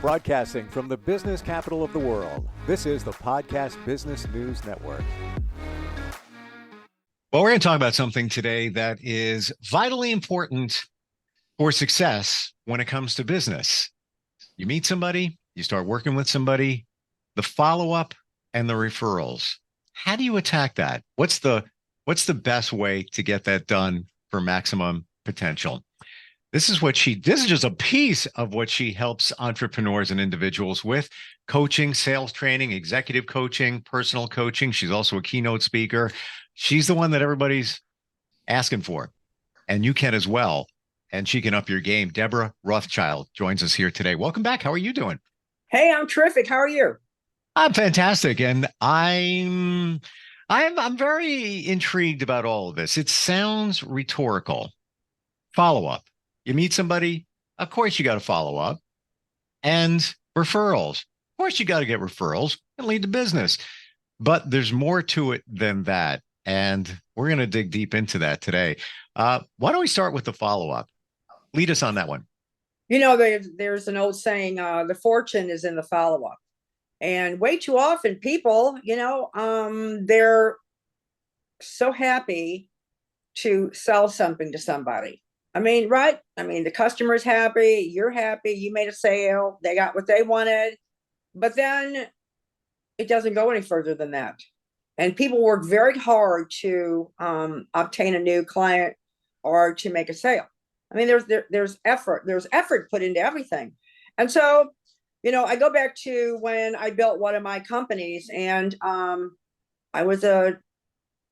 Broadcasting from the business capital of the world, this is the Podcast Business News Network. Well, we're going to talk about something today that is vitally important for success when it comes to business. You meet somebody, you start working with somebody, the follow-up and the referrals. How do you attack that? What's the best way to get that done for maximum potential? This is just a piece of what she helps entrepreneurs and individuals with: coaching, sales training, executive coaching, personal coaching. She's also a keynote speaker. She's the one that everybody's asking for, and you can as well. And she can up your game. Debra Rothschild joins us here today. Welcome back. How are you doing? Hey, I'm terrific. How are you? I'm fantastic, and I'm very intrigued about all of this. It sounds rhetorical. Follow up. You meet somebody, of course you got to follow up. And referrals. Of course you got to get referrals and lead to business. But there's more to it than that. And we're going to dig deep into that today. Why don't we start with the follow-up? Lead us on that one. You know, there's an old saying, the fortune is in the follow-up. And way too often people, they're so happy to sell something to somebody. I mean, right? I mean, the customer's happy, you're happy, you made a sale, they got what they wanted, but then it doesn't go any further than that. And people work very hard to obtain a new client or to make a sale. I mean, there's effort put into everything. And so, I go back to when I built one of my companies, and I was a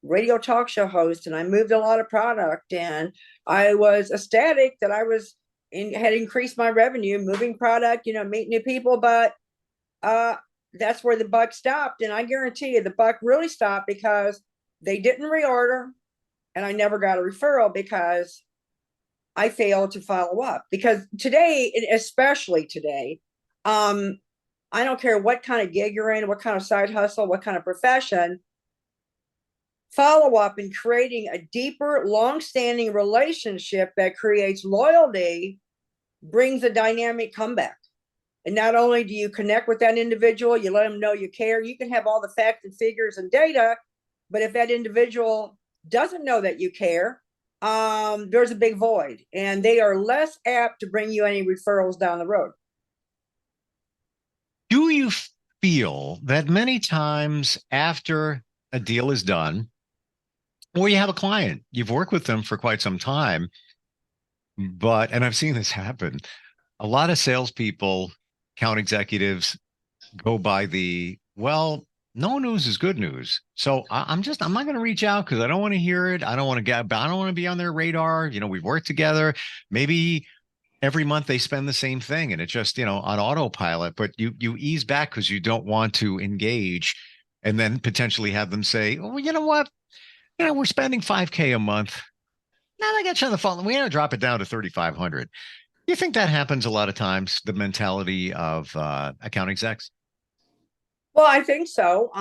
radio talk show host, and I moved a lot of product, and I was ecstatic that had increased my revenue, moving product, meeting new people, but that's where the buck stopped. And I guarantee you the buck really stopped because they didn't reorder, and I never got a referral because I failed to follow up. Because today, especially today, I don't care what kind of gig you're in, what kind of side hustle, what kind of profession, follow up and creating a deeper, long-standing relationship that creates loyalty brings a dynamic comeback. And not only do you connect with that individual, you let them know you care. You can have all the facts and figures and data, but if that individual doesn't know that you care, there's a big void, and they are less apt to bring you any referrals down the road. Do you feel that many times after a deal is done, or you have a client, you've worked with them for quite some time, and I've seen this happen, a lot of salespeople, account executives go by well, no news is good news. So I'm not going to reach out because I don't want to hear it. I don't want to be on their radar. We've worked together. Maybe every month they spend the same thing and it's just, on autopilot, but you ease back because you don't want to engage, and then potentially have them say, oh, you know what? We're spending $5,000 a month. Now I got you on the phone. We got to drop it down to $3,500. You think that happens a lot of times, the mentality of account execs? Well, I think so.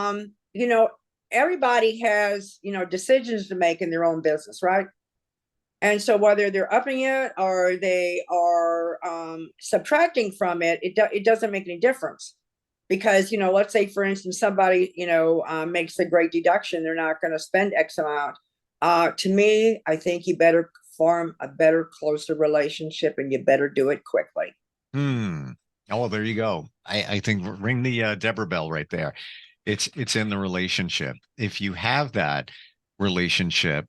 Everybody has, decisions to make in their own business, right? And so whether they're upping it or they are subtracting from it, it doesn't make any difference. Because, let's say, for instance, somebody, makes a great deduction, they're not going to spend X amount. To me, I think you better form a better, closer relationship, and you better do it quickly. Oh, there you go. I think ring the Debra bell right there. It's in the relationship. If you have that relationship,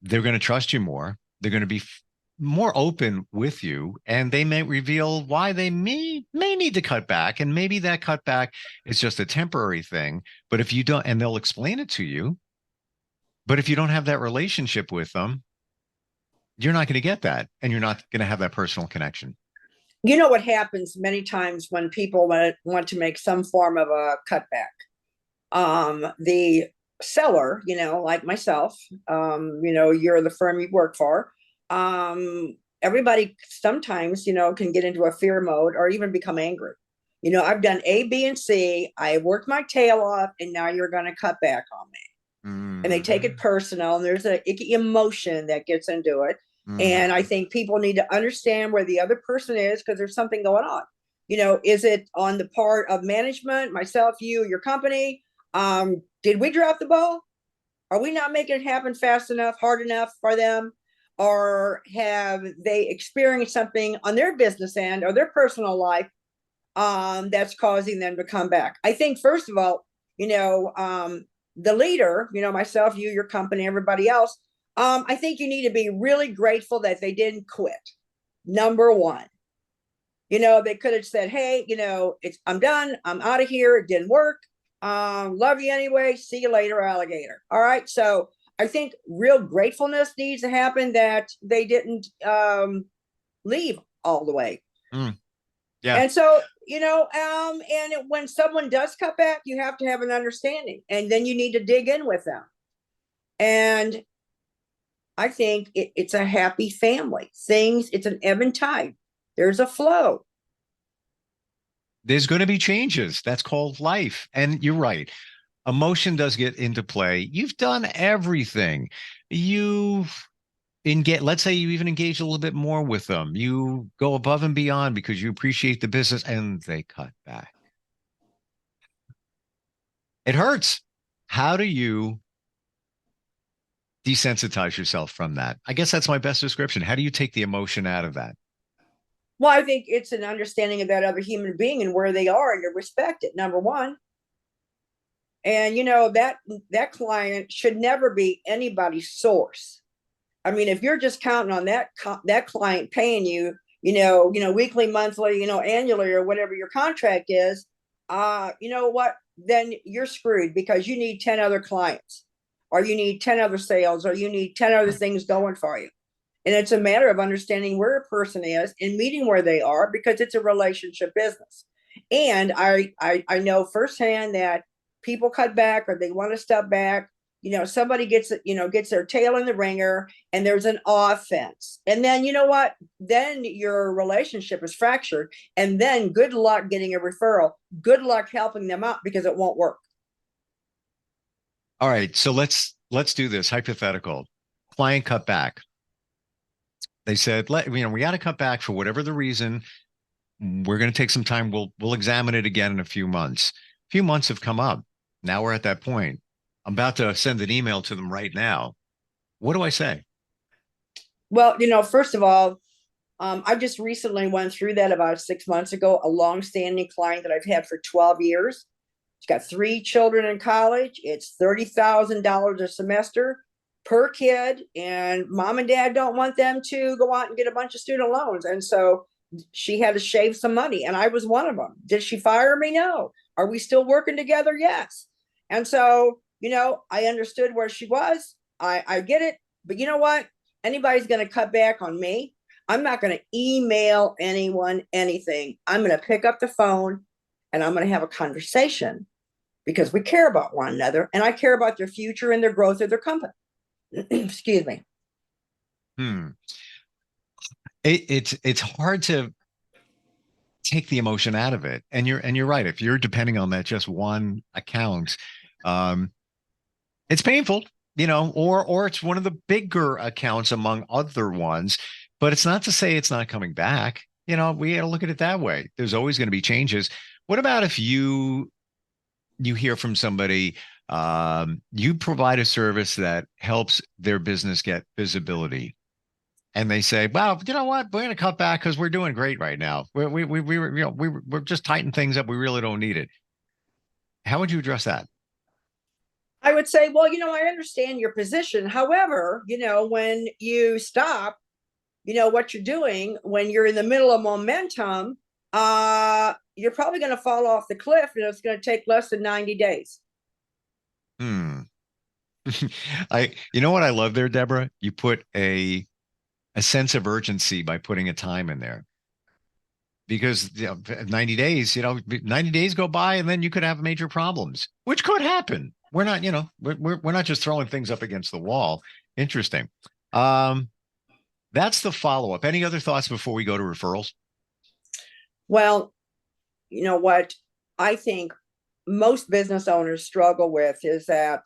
they're going to trust you more. They're going to be more open with you, and they may reveal why they may need to cut back, and maybe that cutback is just a temporary thing. But if you don't, and they'll explain it to you, but if you don't have that relationship with them, you're not going to get that, and you're not going to have that personal connection. You know what happens many times when people want to make some form of a cutback? The seller, like myself, you're the firm you work for. Everybody sometimes, can get into a fear mode or even become angry. I've done A, B, and C. I worked my tail off, and now you're going to cut back on me. And they take it personal, and there's an icky emotion that gets into it. And I think people need to understand where the other person is, because there's something going on. Is it on the part of management, myself, you, your company? Did we drop the ball? Are we not making it happen fast enough, hard enough for them? Or have they experienced something on their business end or their personal life that's causing them to come back? I think, first of all, the leader, myself, you, your company, everybody else, I think you need to be really grateful that they didn't quit. Number one, they could have said, hey, I'm done. I'm out of here. It didn't work. Love you anyway. See you later, alligator. All right. So I think real gratefulness needs to happen that they didn't leave all the way. Yeah. And so, when someone does cut back, you have to have an understanding, and then you need to dig in with them. And I think it's a happy family. It's an ebb and tide. There's a flow. There's going to be changes. That's called life. And you're right. Emotion does get into play. You've done everything. Let's say you even engage a little bit more with them. You go above and beyond because you appreciate the business, and they cut back. It hurts. How do you desensitize yourself from that? I guess that's my best description. How do you take the emotion out of that? Well, I think it's an understanding of that other human being and where they are, and to respect it, number one. And that client should never be anybody's source. I mean, if you're just counting on that client paying you, weekly, monthly, annually, or whatever your contract is, you know what? Then you're screwed, because you need 10 other clients, or you need 10 other sales, or you need 10 other things going for you. And it's a matter of understanding where a person is and meeting where they are, because it's a relationship business. And I know firsthand that people cut back, or they want to step back. Somebody gets their tail in the ringer, and there's an offense. And then, you know what? Then your relationship is fractured. And then good luck getting a referral. Good luck helping them out, because it won't work. All right. So let's do this hypothetical. Client cut back. They said, we got to cut back for whatever the reason. We're going to take some time. We'll examine it again in a few months. A few months have come up. Now we're at that point. I'm about to send an email to them right now. What do I say? Well, first of all, I just recently went through that about 6 months ago. A long-standing client that I've had for 12 years. She's got 3 children in college. It's $30,000 a semester per kid, and mom and dad don't want them to go out and get a bunch of student loans. And so she had to shave some money, and I was one of them. Did she fire me? No. Are we still working together? Yes. And so, I understood where she was. I get it. But you know what? Anybody's going to cut back on me, I'm not going to email anyone anything. I'm going to pick up the phone, and I'm going to have a conversation, because we care about one another, and I care about their future and their growth of their company. Excuse me. It's hard to take the emotion out of it. And you're right. If you're depending on that just one account, it's painful, or it's one of the bigger accounts among other ones, but it's not to say it's not coming back. We got to look at it that way. There's always going to be changes. What about if you hear from somebody, you provide a service that helps their business get visibility, and they say, well, you know what, we're going to cut back because we're doing great right now. We're just tightening things up. We really don't need it. How would you address that? I would say, well, I understand your position. However, when you stop, what you're doing when you're in the middle of momentum, you're probably going to fall off the cliff, and it's going to take less than 90 days. You know what I love there, Deborah? You put a sense of urgency by putting a time in there, because 90 days, 90 days go by, and then you could have major problems, which could happen. We're not, we're not just throwing things up against the wall. Interesting. That's the follow-up. Any other thoughts before we go to referrals? Well, you know what I think most business owners struggle with is that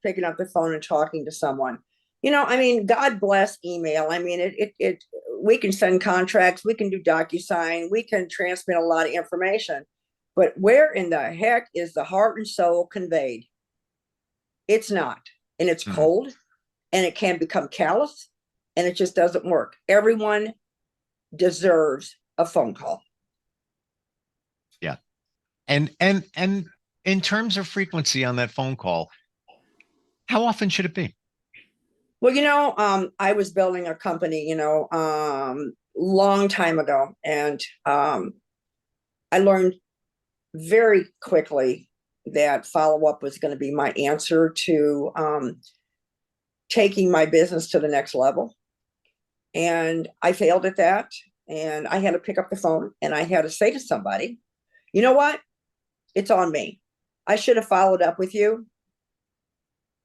picking up the phone and talking to someone. God bless email. I mean, it we can send contracts, we can do DocuSign, we can transmit a lot of information, but where in the heck is the heart and soul conveyed? It's not, and it's cold, and it can become callous, and it just doesn't work. Everyone deserves a phone call. Yeah. And in terms of frequency on that phone call, how often should it be? Well, I was building a company, long time ago, and I learned very quickly that follow-up was going to be my answer to taking my business to the next level. And I failed at that. And I had to pick up the phone and I had to say to somebody, you know what? It's on me. I should have followed up with you.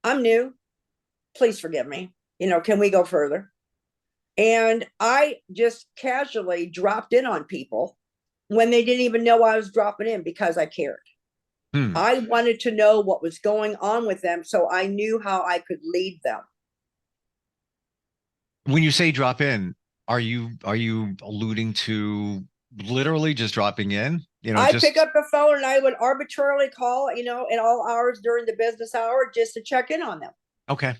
I'm new. Please forgive me. Can we go further? And I just casually dropped in on people when they didn't even know I was dropping in because I cared. I wanted to know what was going on with them so I knew how I could lead them. When you say drop in, are you alluding to literally just dropping in? I pick up the phone and I would arbitrarily call, at all hours during the business hour just to check in on them. Okay.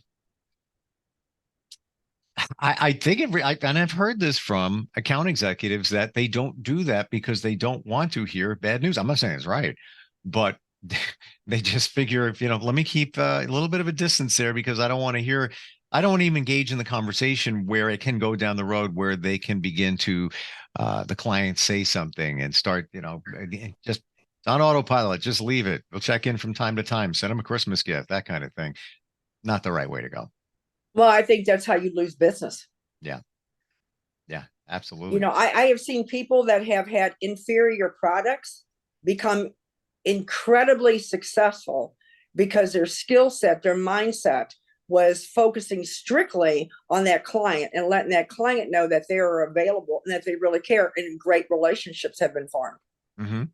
I think and I've heard this from account executives that they don't do that because they don't want to hear bad news. I'm not saying it's right, but they just figure, let me keep a little bit of a distance there because I don't want to even engage in the conversation where it can go down the road where they can begin to, the client say something and start, just on autopilot, just leave it. We'll check in from time to time, send them a Christmas gift, that kind of thing. Not the right way to go. Well, I think that's how you lose business. Yeah. Yeah, absolutely. I have seen people that have had inferior products become incredibly successful because their skill set, their mindset was focusing strictly on that client and letting that client know that they are available and that they really care, and great relationships have been formed. Mm-hmm.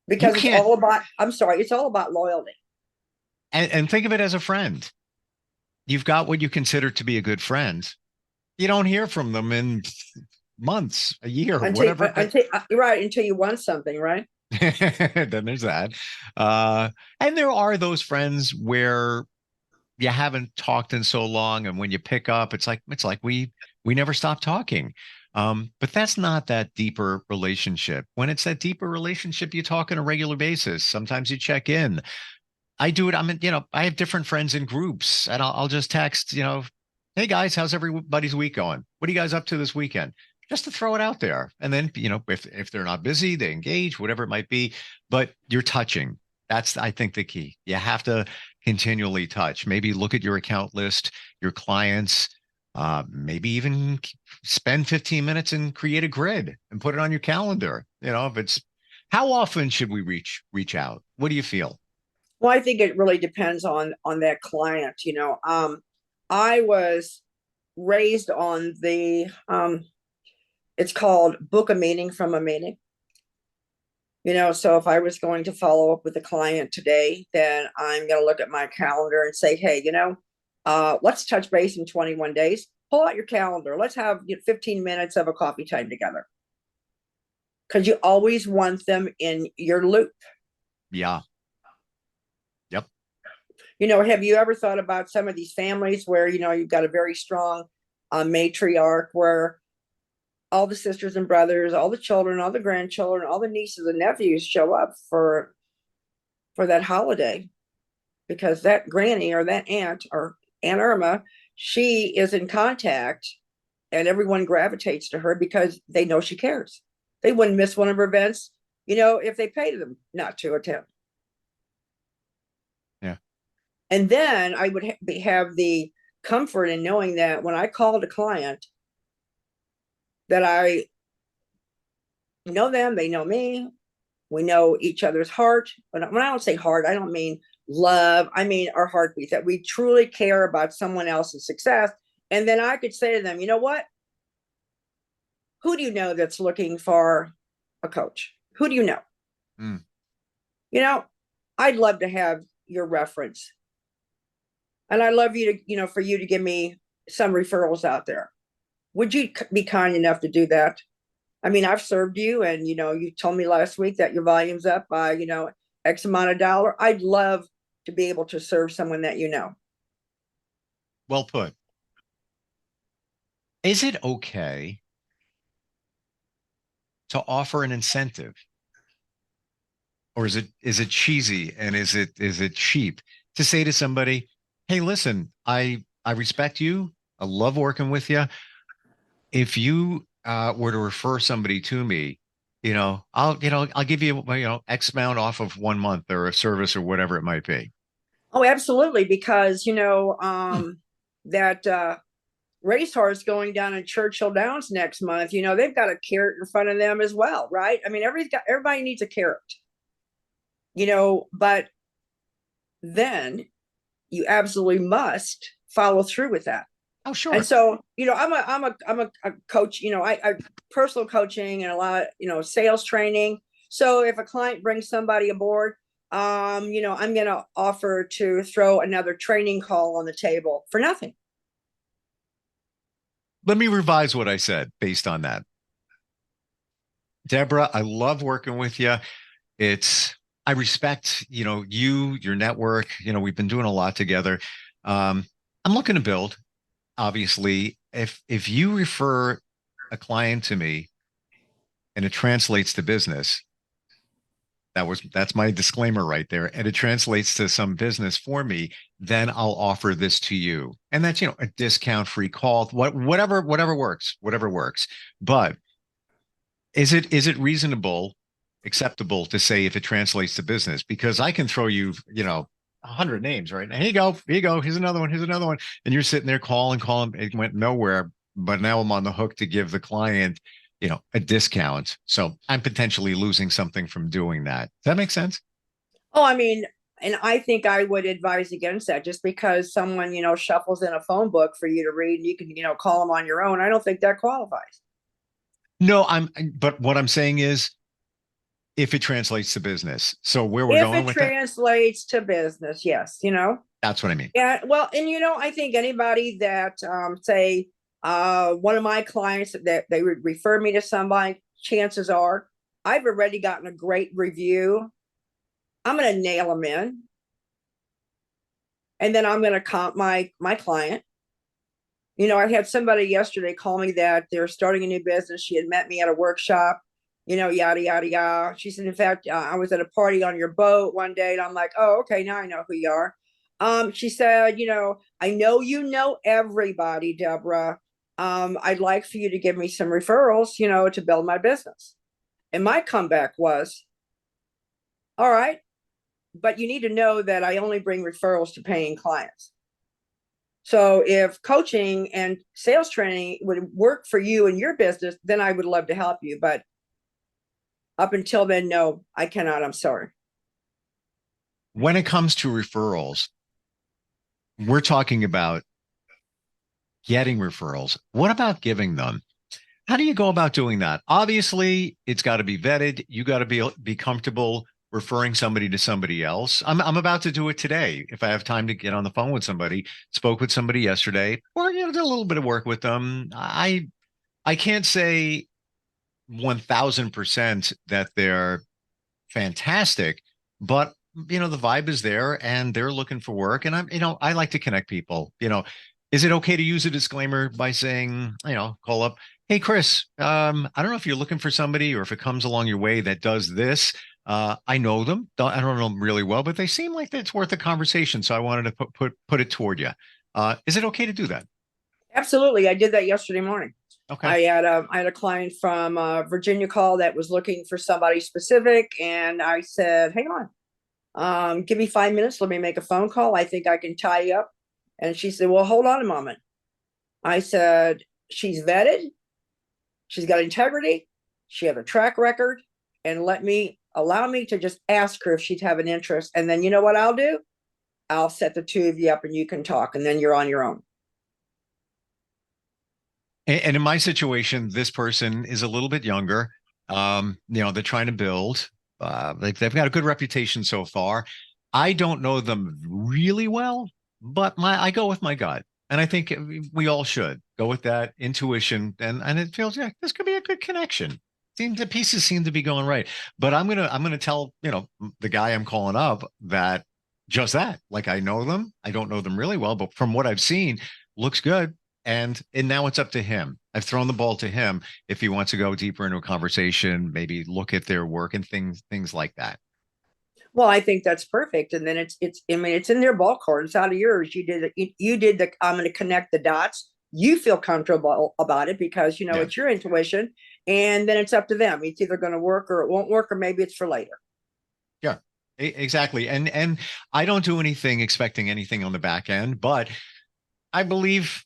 Because it's all about loyalty. And think of it as a friend. You've got what you consider to be a good friend. You don't hear from them in months, a year, whatever. Until you want something, right? Then there's that. And there are those friends where you haven't talked in so long, and when you pick up, it's like we never stop talking. But that's not that deeper relationship. When it's that deeper relationship, you talk on a regular basis. Sometimes you check in. I do it. I have different friends in groups, and I'll just text, hey guys, how's everybody's week going? What are you guys up to this weekend? Just to throw it out there. And then, if they're not busy, they engage, whatever it might be, but you're touching. That's, I think, the key. You have to continually touch. Maybe look at your account list, your clients, maybe even spend 15 minutes and create a grid and put it on your calendar. How often should we reach out? What do you feel? Well, I think it really depends on that client. I was raised on the it's called book a meeting from a meeting. So if I was going to follow up with a client today, then I'm going to look at my calendar and say, hey, let's touch base in 21 days. Pull out your calendar. Let's have 15 minutes of a coffee time together. Because you always want them in your loop. Yeah. Yep. Have you ever thought about some of these families where, you've got a very strong matriarch where all the sisters and brothers, all the children, all the grandchildren, all the nieces and nephews show up for that holiday because that granny or that aunt or Aunt Irma, she is in contact and everyone gravitates to her because they know she cares. They wouldn't miss one of her events, if they paid them not to attend. Yeah. And then I would have the comfort in knowing that when I called a client, that I know them, they know me, we know each other's heart. But when I don't say heart, I don't mean love. I mean our heartbeat, that we truly care about someone else's success. And then I could say to them, you know what? Who do you know that's looking for a coach? Who do you know? I'd love to have your reference. And I'd love you to, for you to give me some referrals out there. Would you be kind enough to do that? I mean, I've served you, and you told me last week that your volume's up by X amount of dollar. I'd love to be able to serve someone that you know. Well put. Is it okay to offer an incentive, or is it cheesy, and is it cheap to say to somebody, "Hey, listen, I respect you. I love working with you. If you were to refer somebody to me, I'll give you X amount off of 1 month or a service or whatever it might be." Oh, absolutely, because Hmm. that racehorse going down in Churchill Downs next month. They've got a carrot in front of them as well, right? I mean, everybody needs a carrot, but then you absolutely must follow through with that. Oh, And sure. so, I'm a coach, I personal coaching and a lot, sales training. So if a client brings somebody aboard, I'm going to offer to throw another training call on the table for nothing. Let me revise what I said based on that. Deborah, I love working with you. It's I respect, your network. We've been doing a lot together. I'm looking to build, obviously. If you refer a client to me and it translates to business, that's my disclaimer right there. And it translates to some business for me, then I'll offer this to you. And that's, a discount free call, whatever works, whatever works. But is it reasonable, acceptable to say if it translates to business? Because I can throw you, 100 names right now. Here you go. Here you go. Here's another one. Here's another one. And you're sitting there calling. It went nowhere. But now I'm on the hook to give the client, a discount. So I'm potentially losing something from doing that. Does that make sense? Oh, I mean, and I think I would advise against that just because someone, shuffles in a phone book for you to read and you can, call them on your own. I don't think that qualifies. No, but what I'm saying is if it translates to business. So where we're If going it with that, translates to business, yes. that's what I mean. Yeah, well, and I think anybody that say one of my clients that they would refer me to somebody, chances are I've already gotten a great review. I'm going to nail them in, and then I'm going to comp my client. I had somebody yesterday call me that they're starting a new business. She had met me at a workshop, yada yada yada. She said, in fact, I was at a party on your boat one day, and I'm like, oh, okay, now I know who you are. She said, I know you know everybody, Deborah. I'd like for you to give me some referrals, to build my business. And my comeback was, all right, but you need to know that I only bring referrals to paying clients. So if coaching and sales training would work for you and your business, then I would love to help you. But up until then, no, I cannot. I'm sorry. When it comes to referrals, we're talking about getting referrals. What about giving them? How do you go about doing that? Obviously, it's got to be vetted. You got to be comfortable referring somebody to somebody else. I'm about to do it today. If I have time to get on the phone with somebody, spoke with somebody yesterday, or did a little bit of work with them. I can't say 1000% that they're fantastic, but the vibe is there and they're looking for work. And I like to connect people. Is it okay to use a disclaimer by saying, call up, hey, Chris, I don't know if you're looking for somebody or if it comes along your way that does this. I know them. I don't know them really well, but they seem like it's worth a conversation. So I wanted to put it toward you. Is it okay to do that? Absolutely. I did that yesterday morning. Okay. I had a client from Virginia call that was looking for somebody specific, and I said, hang on, give me 5 minutes. Let me make a phone call. I think I can tie you up. And she said, well, hold on a moment. I said, she's vetted. She's got integrity. She has a track record, and allow me to just ask her if she'd have an interest. And then you know what I'll do? I'll set the two of you up and you can talk, and then you're on your own. And in my situation, this person is a little bit younger. They're trying to build. They've got a good reputation so far. I don't know them really well, but I go with my gut. And I think we all should go with that intuition. And it feels, yeah, this could be a good connection. The pieces seem to be going right. But I'm gonna tell, the guy I'm calling up that just that. Like I know them. I don't know them really well, but from what I've seen, looks good. And now it's up to him. I've thrown the ball to him if he wants to go deeper into a conversation, maybe look at their work and things like that. Well, I think that's perfect. And then I mean, it's in their ball court. It's out of yours. You did the, I'm going to connect the dots. You feel comfortable about it because, Yeah. it's your intuition, and then it's up to them. It's either going to work or it won't work, or maybe it's for later. Yeah, exactly. And I don't do anything expecting anything on the back end, but I believe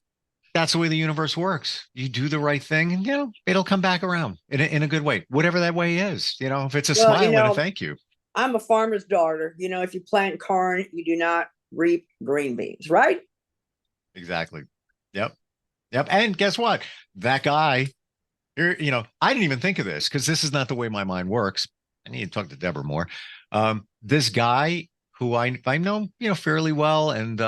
that's the way the universe works. You do the right thing and, it'll come back around in a good way, whatever that way is, if it's a Well, smile and a thank you. I'm a farmer's daughter. If you plant corn, you do not reap green beans, right? Exactly. Yep. Yep. And guess what? That guy, I didn't even think of this because this is not the way my mind works. I need to talk to Debra more. This guy who I know, fairly well, and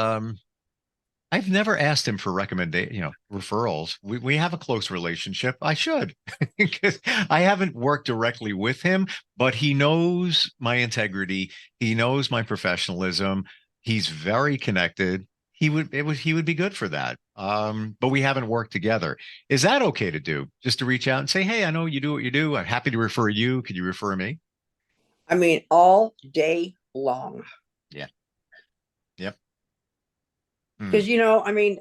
I've never asked him for referrals. We have a close relationship. I should, because I haven't worked directly with him, but he knows my integrity. He knows my professionalism. He's very connected. He would be good for that. But we haven't worked together. Is that okay to do? Just to reach out and say, hey, I know you do what you do. I'm happy to refer you. Could you refer me? I mean, all day long. Yeah. Yep. Because I mean,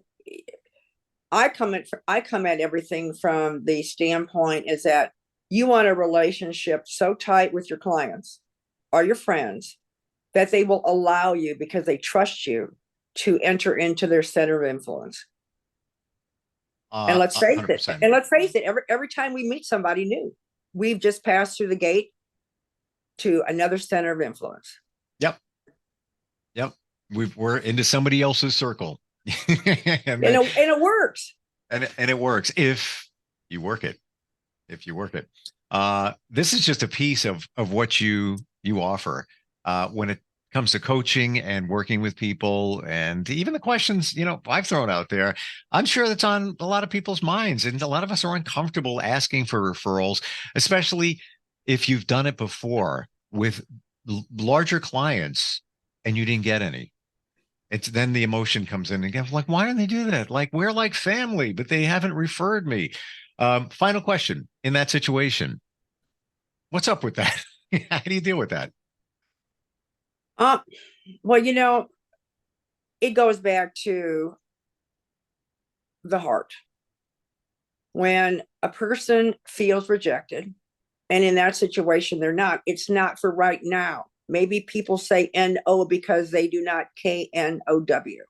I come at everything from the standpoint is that you want a relationship so tight with your clients or your friends that they will allow you, because they trust you, to enter into their center of influence. And let's face 100%. it, every time we meet somebody new, we've just passed through the gate to another center of influence. Yep. We're into somebody else's circle. and it works. And it works if you work it. This is just a piece of what you offer when it comes to coaching and working with people, and even the questions I've thrown out there. I'm sure that's on a lot of people's minds, and a lot of us are uncomfortable asking for referrals, especially if you've done it before with larger clients and you didn't get any. It's then the emotion comes in again. Like, why don't they do that? Like, we're like family, but they haven't referred me. Final question in that situation. What's up with that? How do you deal with that? Well, it goes back to the heart. When a person feels rejected, and in that situation, it's not for right now. Maybe people say N-O because they do not K-N-O-W.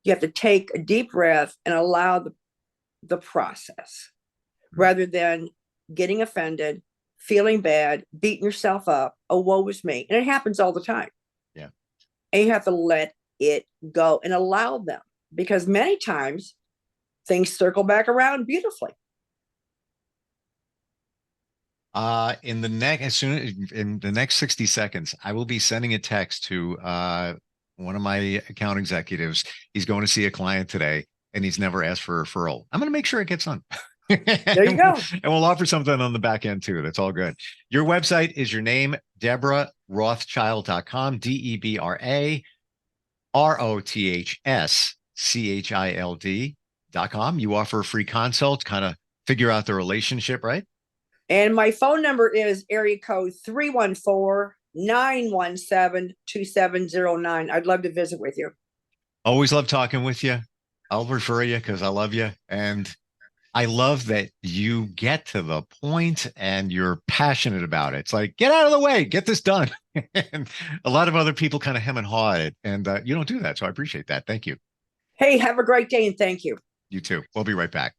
You have to take a deep breath and allow the process, rather than getting offended, feeling bad, beating yourself up. Oh, woe is me. And it happens all the time. Yeah. And you have to let it go and allow them, because many times things circle back around beautifully. In the next 60 seconds, I will be sending a text to one of my account executives. He's going to see a client today, and he's never asked for a referral. I'm going to make sure it gets on. There you go. And we'll offer something on the back end too. That's all good. Your website is your name, Debra Rothschild.com, DebraRothschild.com. You offer a free consult, kind of figure out the relationship, right? And my phone number is area code 314-917-2709. I'd love to visit with you. Always love talking with you. I'll refer you because I love you. And I love that you get to the point and you're passionate about it. It's like, get out of the way, get this done. And a lot of other people kind of hem and haw it. And you don't do that. So I appreciate that. Thank you. Hey, have a great day and thank you. You too. We'll be right back.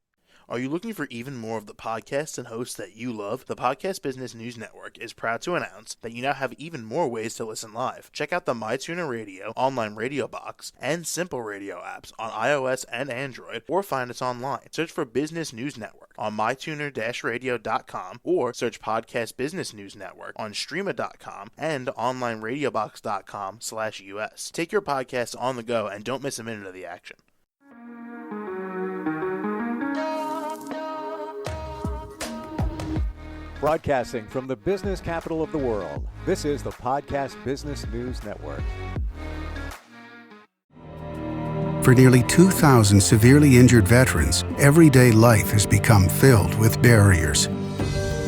Are you looking for even more of the podcasts and hosts that you love? The Podcast Business News Network is proud to announce that you now have even more ways to listen live. Check out the MyTuner Radio, online radio box, and Simple Radio apps on iOS and Android, or find us online. Search for Business News Network on mytuner-radio.com, or search Podcast Business News Network on streama.com and onlineradiobox.com/US. Take your podcast on the go and don't miss a minute of the action. Broadcasting from the business capital of the world, this is the Podcast Business News Network. For nearly 2,000 severely injured veterans, everyday life has become filled with barriers.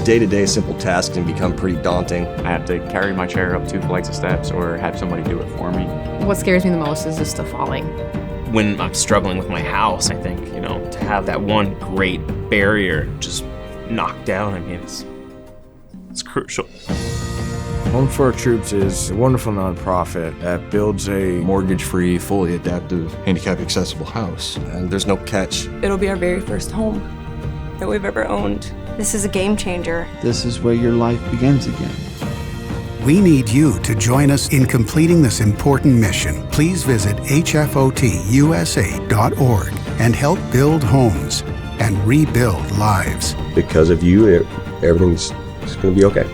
Day-to-day simple tasks can become pretty daunting. I have to carry my chair up 2 flights of steps or have somebody do it for me. What scares me the most is just the falling. When I'm struggling with my house, I think, to have that one great barrier just knocked down, it's crucial. Home for Our Troops is a wonderful nonprofit that builds a Mortgage-free, fully adaptive, handicap-accessible house. And there's no catch. It'll be our very first home that we've ever owned. This is a game changer. This is where your life begins again. We need you to join us in completing this important mission. Please visit hfotusa.org and help build homes and rebuild lives. Because of you, everything's going to be okay.